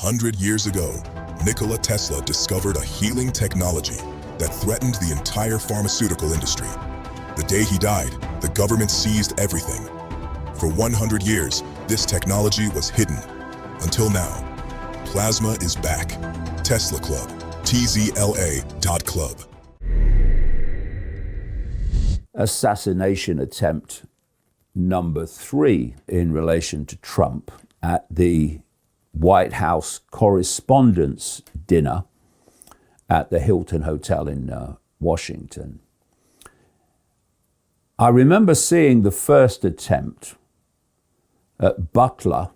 100 years ago, Nikola Tesla discovered a healing technology that threatened the entire pharmaceutical industry. The day he died, the government seized everything. For 100 years, this technology was hidden. Until now, plasma is back. Tesla Club, tzla.club. Assassination attempt number 3 in relation to Trump at the White House Correspondents' Dinner at the Hilton Hotel in Washington. I remember seeing the first attempt at Butler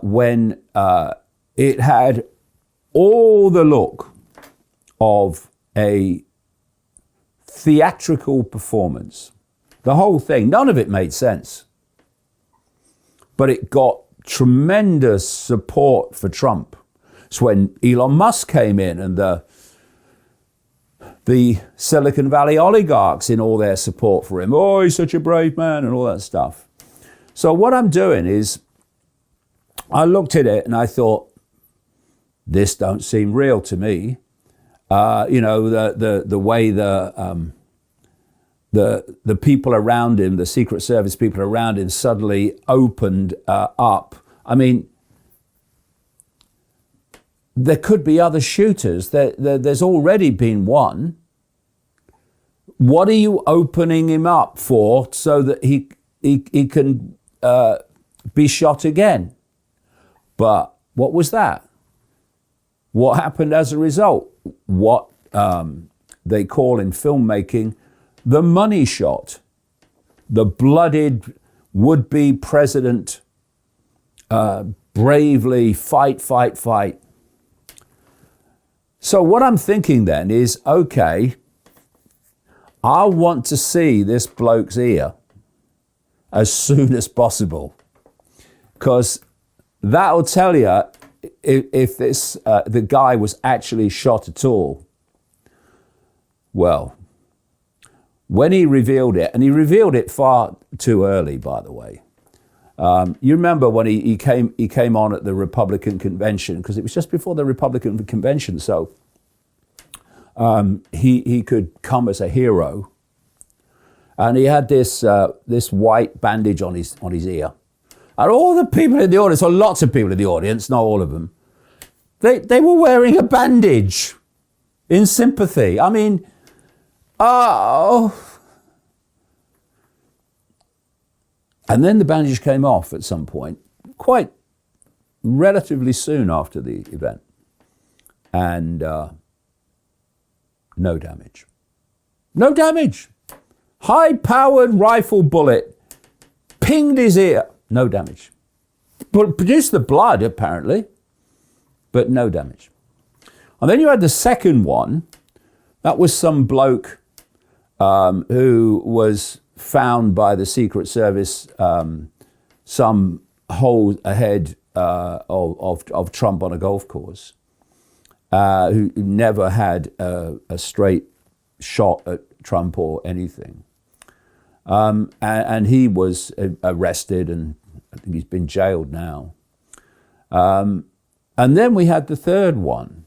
when it had all the look of a theatrical performance. The whole thing, none of it made sense. But it got tremendous support for Trump. It's when Elon Musk came in and the Silicon Valley oligarchs in all their support for him. Oh, he's such a brave man and all that stuff. So what I'm doing is I looked at it and I thought, this don't seem real to me. The way the people around him, the Secret Service people around him, suddenly opened up. I mean, there could be other shooters. There's already been one. What are you opening him up for so that he can be shot again? But what was that? What happened as a result? What they call in filmmaking the money shot. The blooded would-be president bravely fight. So what I'm thinking then is, okay, I want to see this bloke's ear as soon as possible, because that'll tell you if this the guy was actually shot at all. Well, when he revealed it, and he revealed it far too early, by the way. You remember when he came on at the Republican convention, because it was just before the Republican convention, so he could come as a hero, and he had this white bandage on his ear, and all the people in the audience, or lots of people in the audience, not all of them, they were wearing a bandage in sympathy. I mean, oh. And then the bandage came off at some point, quite relatively soon after the event. And no damage. No damage. High-powered rifle bullet pinged his ear. No damage. But produced the blood, apparently, but no damage. And then you had the second one. That was some bloke who was found by the Secret Service some hole ahead of Trump on a golf course, who never had a straight shot at Trump or anything. And he was arrested, and I think he's been jailed now. And then we had the third one.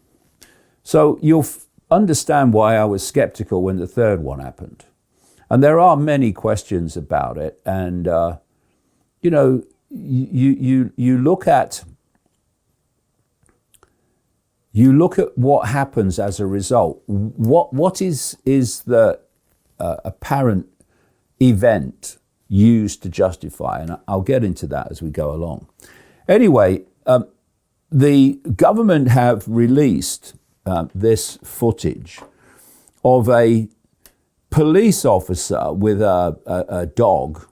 So you'll understand why I was skeptical when the third one happened. And there are many questions about it. And, you look at what happens as a result. What is the apparent event used to justify? And I'll get into that as we go along. Anyway, the government have released this footage of a police officer with a dog,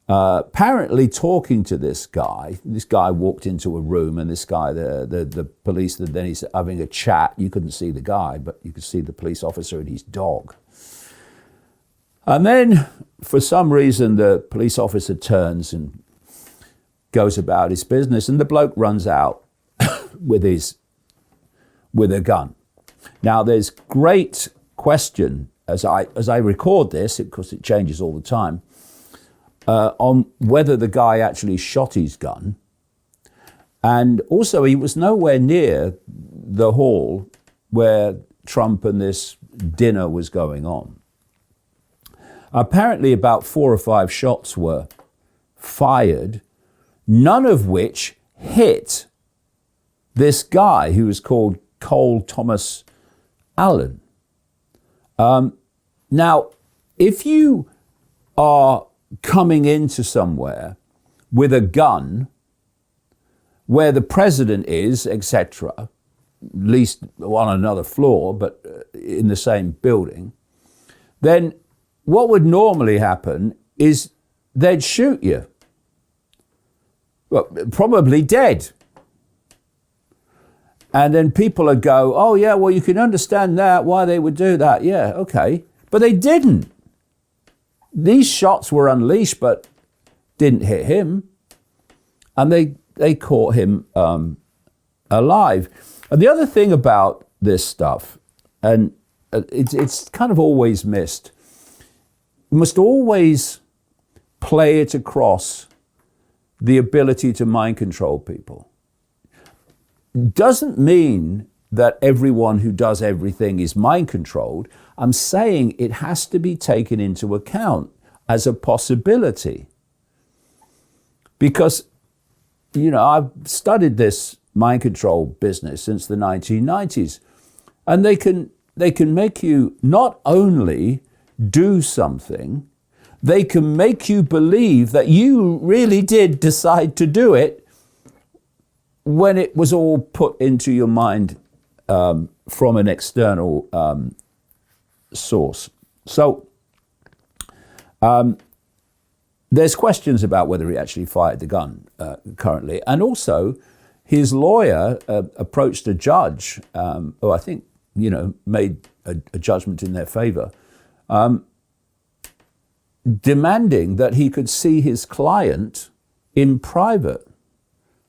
apparently talking to this guy. This guy walked into a room, and this guy, the police, then he's having a chat. You couldn't see the guy, but you could see the police officer and his dog. And then, for some reason, the police officer turns and goes about his business, and the bloke runs out with a gun. Now, there's great question as I record this, because it changes all the time, on whether the guy actually shot his gun, And also, he was nowhere near the hall where Trump and this dinner was going on. Apparently, about 4 or 5 shots were fired, none of which hit this guy who was called Cole Thomas Allen. Now, if you are coming into somewhere with a gun where the president is, etc., at least on another floor, but in the same building, then what would normally happen is they'd shoot you. Well, probably dead. And then people would go, oh yeah, well, you can understand that, why they would do that. Yeah, okay. But they didn't. These shots were unleashed, but didn't hit him. And they caught him alive. And the other thing about this stuff, and it's kind of always missed, you must always play it across the ability to mind control people. Doesn't mean that everyone who does everything is mind controlled. I'm saying it has to be taken into account as a possibility. Because, you know, I've studied this mind control business since the 1990s, and they can make you not only do something, they can make you believe that you really did decide to do it when it was all put into your mind from an external source. So there's questions about whether he actually fired the gun currently. And also, his lawyer approached a judge, who I think, you know, made a judgment in their favor, demanding that he could see his client in private,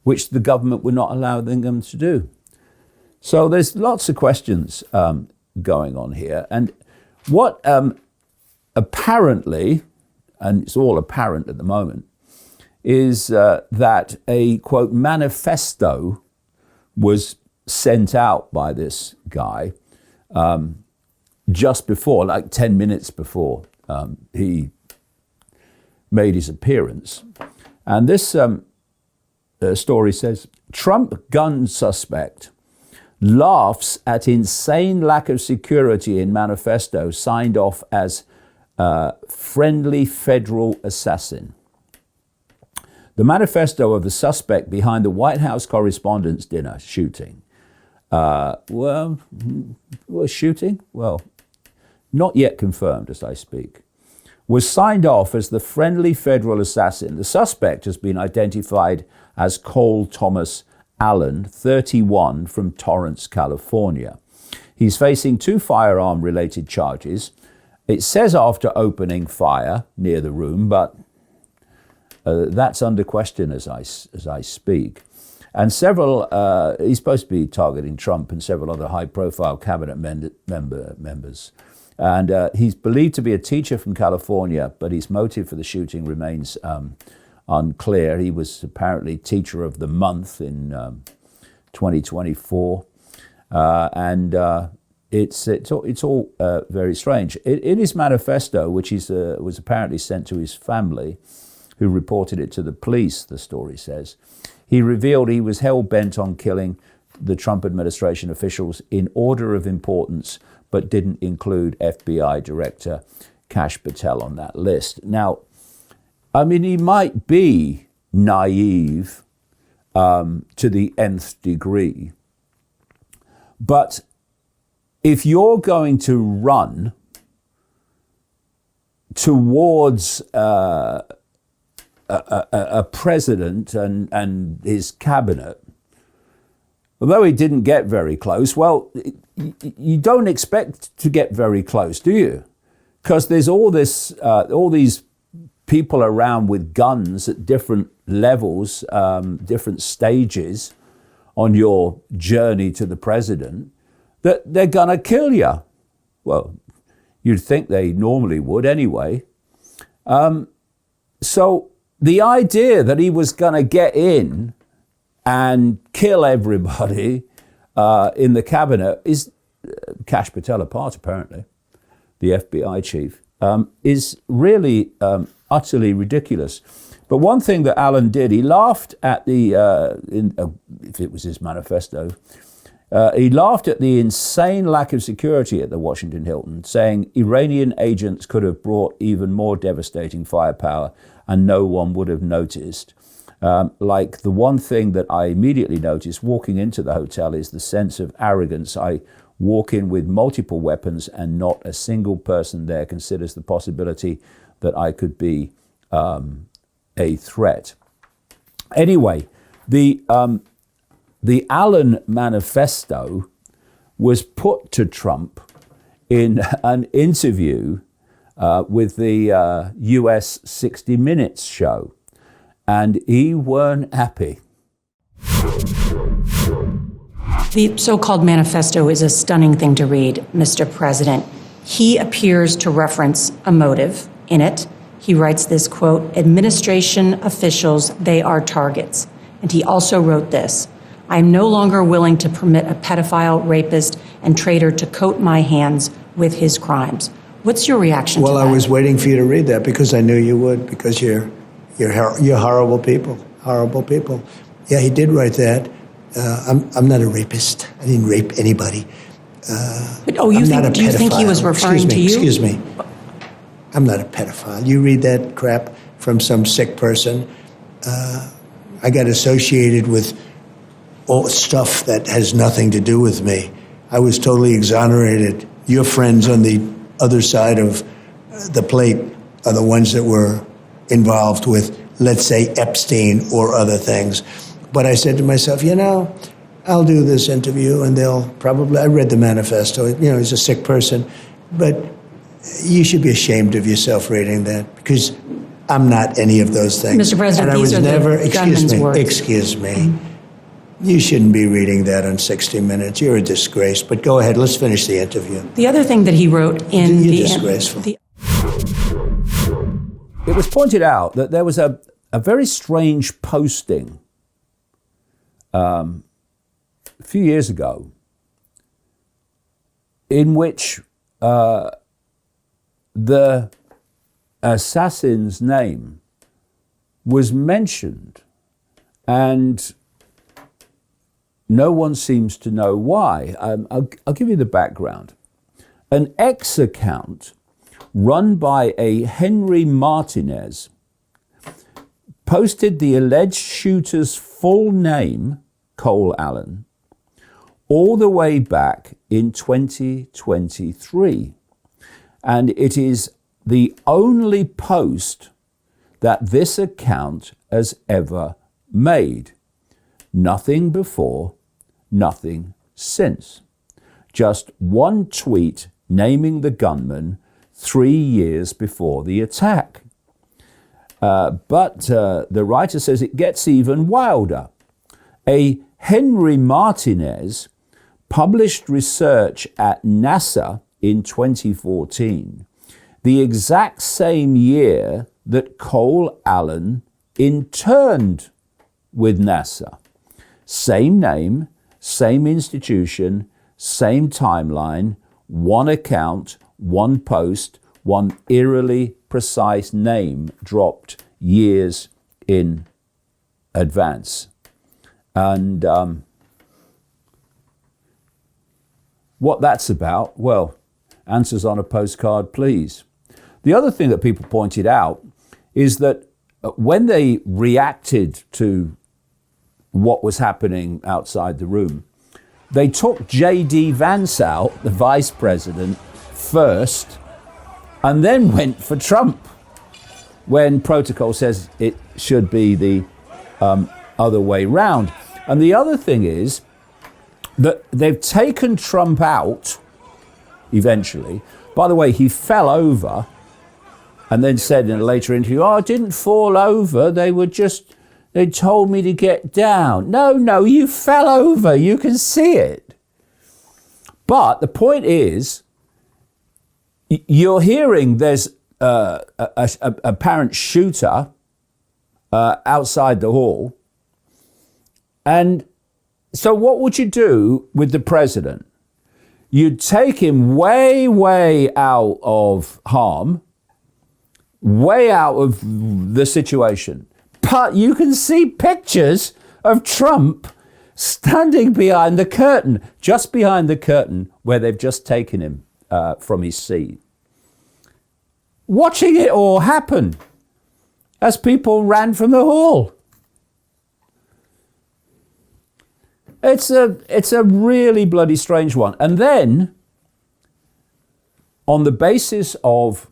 which the government would not allow them to do. So there's lots of questions going on here. And what apparently, and it's all apparent at the moment, is that a, quote, manifesto was sent out by this guy just before, like 10 minutes before he made his appearance. And this story says, Trump gun suspect laughs at insane lack of security in manifesto signed off as friendly federal assassin. The manifesto of the suspect behind the White House Correspondents' Dinner shooting. Shooting? Well, not yet confirmed as I speak. Was signed off as the friendly federal assassin. The suspect has been identified as Cole Thomas Allen, 31, from Torrance, California. He's facing 2 firearm-related charges. It says after opening fire near the room, but that's under question as I speak. And several, he's supposed to be targeting Trump and several other high-profile cabinet members. And he's believed to be a teacher from California, but his motive for the shooting remains unclear. He was apparently Teacher of the Month in 2024. It's all very strange. In his manifesto, which was apparently sent to his family, who reported it to the police, the story says, he revealed he was hell-bent on killing the Trump administration officials in order of importance, but didn't include FBI Director Kash Patel on that list. Now, I mean, he might be naive to the nth degree, but if you're going to run towards a president and his cabinet, although he didn't get very close, well, you don't expect to get very close, do you? Because there's all these people around with guns at different levels, different stages on your journey to the president, that they're gonna kill you. Well, you'd think they normally would anyway. So the idea that he was gonna get in and kill everybody in the cabinet is Kash Patel apart, apparently, the FBI chief, is really utterly ridiculous. But one thing that Alan did, he laughed at the, if it was his manifesto, he laughed at the insane lack of security at the Washington Hilton, saying Iranian agents could have brought even more devastating firepower and no one would have noticed. Like the one thing that I immediately noticed walking into the hotel is the sense of arrogance. I walk in with multiple weapons and not a single person there considers the possibility that I could be a threat. Anyway, the Allen manifesto was put to Trump in an interview with the US 60 Minutes show, and he weren't happy. The so-called manifesto is a stunning thing to read, Mr. President. He appears to reference a motive in it. He writes this, quote, administration officials, they are targets. And he also wrote this, I am no longer willing to permit a pedophile, rapist, and traitor to coat my hands with his crimes. What's your reaction to that? Well, I was waiting for you to read that because I knew you would, because you're horrible people, horrible people. Yeah, he did write that. I'm not a rapist. I didn't rape anybody. But, do you think he was referring to you? Excuse me. I'm not a pedophile. You read that crap from some sick person. I got associated with all stuff that has nothing to do with me. I was totally exonerated. Your friends on the other side of the plate are the ones that were involved with, let's say, Epstein or other things. But I said to myself, I'll do this interview and they'll probably, I read the manifesto, he's a sick person, but you should be ashamed of yourself reading that because I'm not any of those things. Mr. President, and I was never, words. Excuse me. You shouldn't be reading that on 60 Minutes. You're a disgrace. But go ahead, let's finish the interview. The other thing that he wrote in You're disgraceful. It was pointed out that there was a very strange posting a few years ago in which the assassin's name was mentioned, and no one seems to know why. I'll give you the background. An X account run by a Henry Martinez posted the alleged shooter's full name, Cole Allen, all the way back in 2023. And it is the only post that this account has ever made. Nothing before, nothing since. Just one tweet naming the gunman 3 years before the attack. But the writer says it gets even wilder. A Henry Martinez published research at NASA in 2014, the exact same year that Cole Allen interned with NASA. Same name, same institution, same timeline, one account, one post, one eerily precise name dropped years in advance. And what that's about, well, answers on a postcard, please. The other thing that people pointed out is that when they reacted to what was happening outside the room, they took J.D. Vance out, the vice president, first, and then went for Trump, when protocol says it should be the other way round. And the other thing is that they've taken Trump out eventually. By the way, he fell over and then said in a later interview, I didn't fall over, they told me to get down. No, you fell over, you can see it. But the point is, you're hearing there's a apparent shooter outside the hall, And so what would you do with the president? You'd take him way, way out of harm, way out of the situation. But you can see pictures of Trump standing behind the curtain, just behind the curtain where they've just taken him from his seat, watching it all happen as people ran from the hall. It's a really bloody strange one. And then, on the basis of,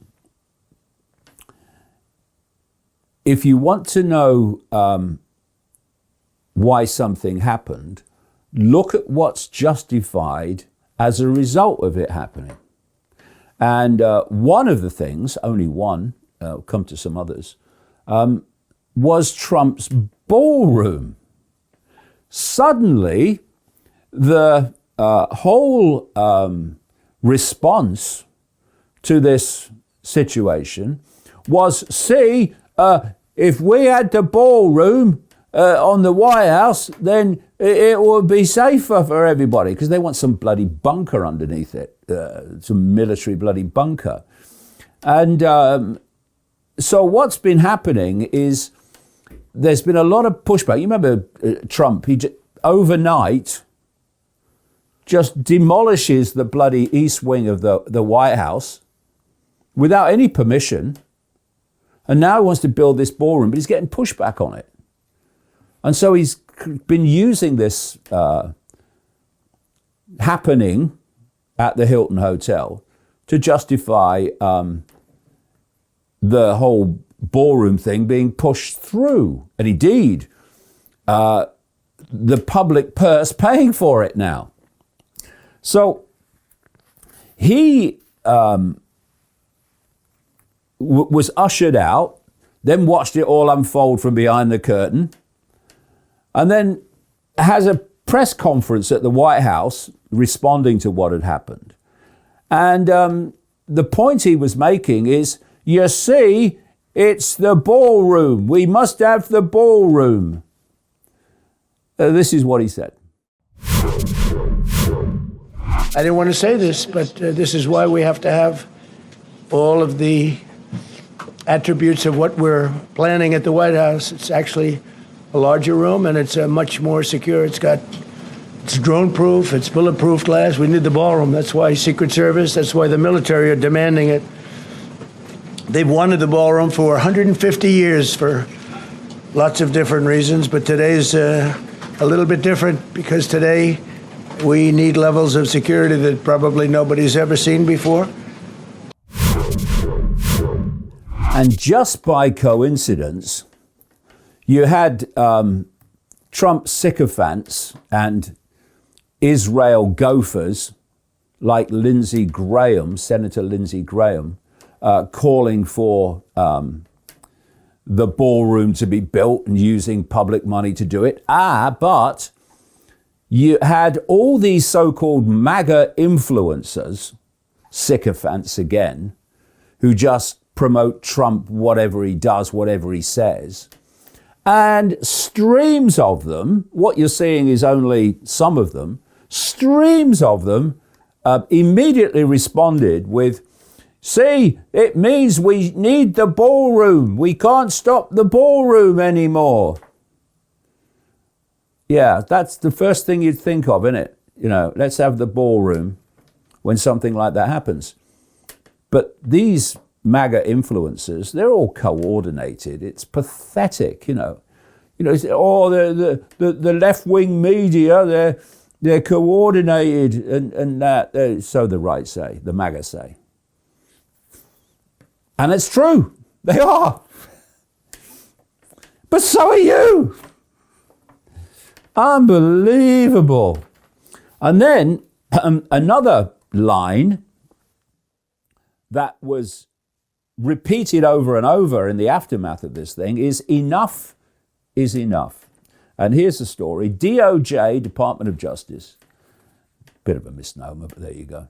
if you want to know why something happened, look at what's justified as a result of it happening. And one of the things, only one, I'll come to some others, was Trump's ballroom. Suddenly, the whole response to this situation was, see, if we had the ballroom on the White House, then it would be safer for everybody, because they want some bloody bunker underneath it, some military bloody bunker. And so what's been happening is there's been a lot of pushback. You remember Trump, overnight just demolishes the bloody east wing of the White House without any permission. And now he wants to build this ballroom, but he's getting pushback on it. And so he's been using this happening at the Hilton Hotel to justify the whole ballroom thing being pushed through. And indeed, the public purse paying for it now. So he was ushered out, then watched it all unfold from behind the curtain, and then has a press conference at the White House responding to what had happened. And the point he was making is, you see, it's the ballroom. We must have the ballroom. This is what he said. I didn't want to say this, but this is why we have to have all of the attributes of what we're planning at the White House. It's actually a larger room, and it's much more secure. It's drone-proof, it's bulletproof glass. We need the ballroom. That's why Secret Service, that's why the military are demanding it. They've wanted the ballroom for 150 years for lots of different reasons, but today's a little bit different, because today we need levels of security that probably nobody's ever seen before. And just by coincidence, you had Trump sycophants and Israel gophers like Lindsey Graham, Senator Lindsey Graham, calling for the ballroom to be built and using public money to do it. But you had all these so-called MAGA influencers, sycophants again, who just promote Trump, whatever he does, whatever he says. And streams of them, what you're seeing is only some of them, streams of them immediately responded with, see, it means we need the ballroom. We can't stop the ballroom anymore. Yeah, that's the first thing you'd think of, isn't it? You know, let's have the ballroom when something like that happens. But these MAGA influencers, they're all coordinated. It's pathetic, you know. The left-wing media, they're coordinated, and that. So the right say, the MAGA say. And it's true, they are. But so are you. Unbelievable. And then another line that was repeated over and over in the aftermath of this thing is, enough is enough. And here's the story. DOJ, Department of Justice, bit of a misnomer, but there you go,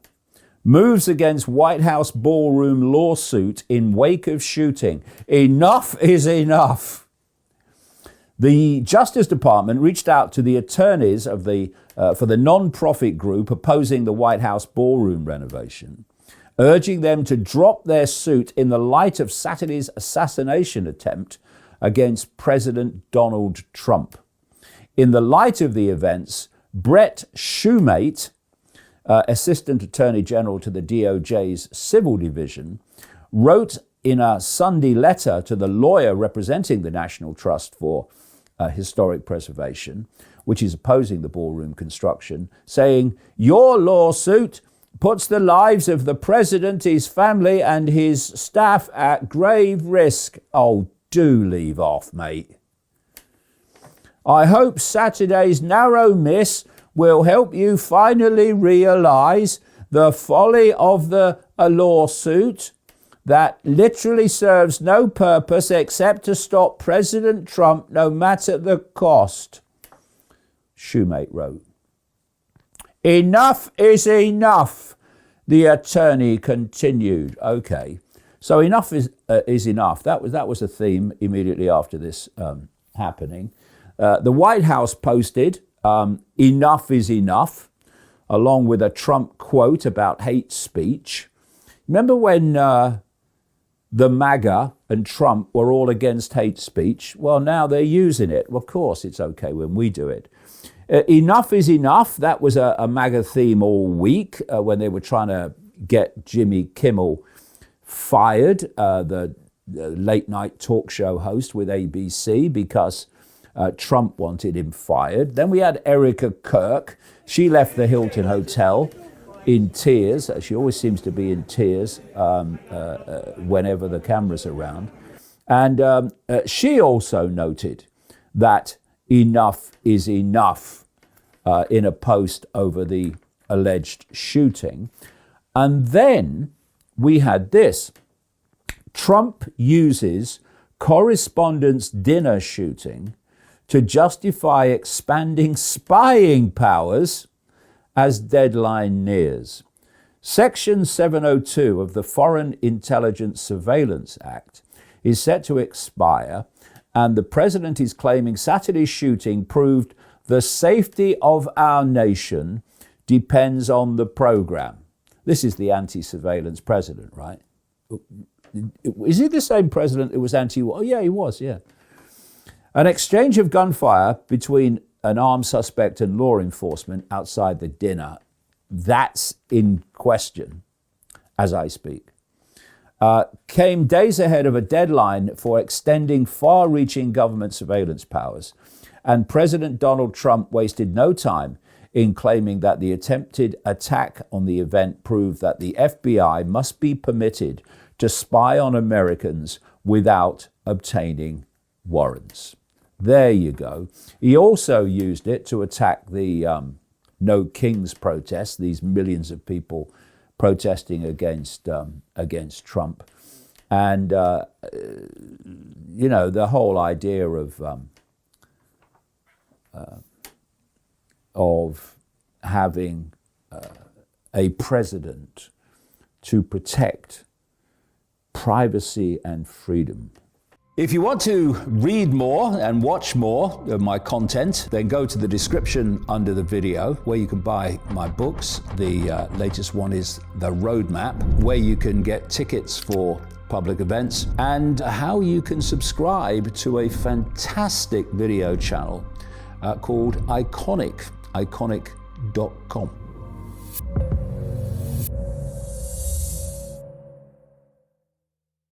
moves against White House ballroom lawsuit in wake of shooting. Enough is enough. The Justice Department reached out to the attorneys of for the non-profit group opposing the White House ballroom renovation, urging them to drop their suit in the light of Saturday's assassination attempt against President Donald Trump. In the light of the events, Brett Shumate, Assistant Attorney General to the DOJ's Civil Division, wrote in a Sunday letter to the lawyer representing the National Trust for Historic Preservation, which is opposing the ballroom construction, saying, "Your lawsuit puts the lives of the president, his family, and his staff at grave risk." Oh, do leave off, mate. "I hope Saturday's narrow miss will help you finally realize the folly of a lawsuit that literally serves no purpose except to stop President Trump no matter the cost," Shumate wrote. "Enough is enough," the attorney continued. Okay, so enough is enough. That was a theme immediately after this happening. The White House posted, "Enough is enough," along with a Trump quote about hate speech. Remember when the MAGA and Trump were all against hate speech? Well, now they're using it. Well, of course, it's okay when we do it. Enough is enough. That was a MAGA theme all week when they were trying to get Jimmy Kimmel fired, the late night talk show host with ABC, because Trump wanted him fired. Then we had Erica Kirk. She left the Hilton Hotel in tears. She always seems to be in tears whenever the camera's around. And she also noted that enough is enough in a post over the alleged shooting. And then we had this. Trump uses correspondence dinner shooting to justify expanding spying powers as deadline nears. Section 702 of the Foreign Intelligence Surveillance Act is set to expire, and the president is claiming Saturday's shooting proved the safety of our nation depends on the program. This is the anti-surveillance president, right? Is he the same president who was anti-war? Oh, yeah, he was, yeah. An exchange of gunfire between an armed suspect and law enforcement outside the dinner, that's in question as I speak, came days ahead of a deadline for extending far-reaching government surveillance powers. And President Donald Trump wasted no time in claiming that the attempted attack on the event proved that the FBI must be permitted to spy on Americans without obtaining warrants. There you go. He also used it to attack the No Kings protests, these millions of people protesting against Trump. And, you know, the whole idea of having a president to protect privacy and freedom. If you want to read more and watch more of my content, then go to the description under the video where you can buy my books. The latest one is The Roadmap, where you can get tickets for public events, and how you can subscribe to a fantastic video channel called Iconic, iconic.com.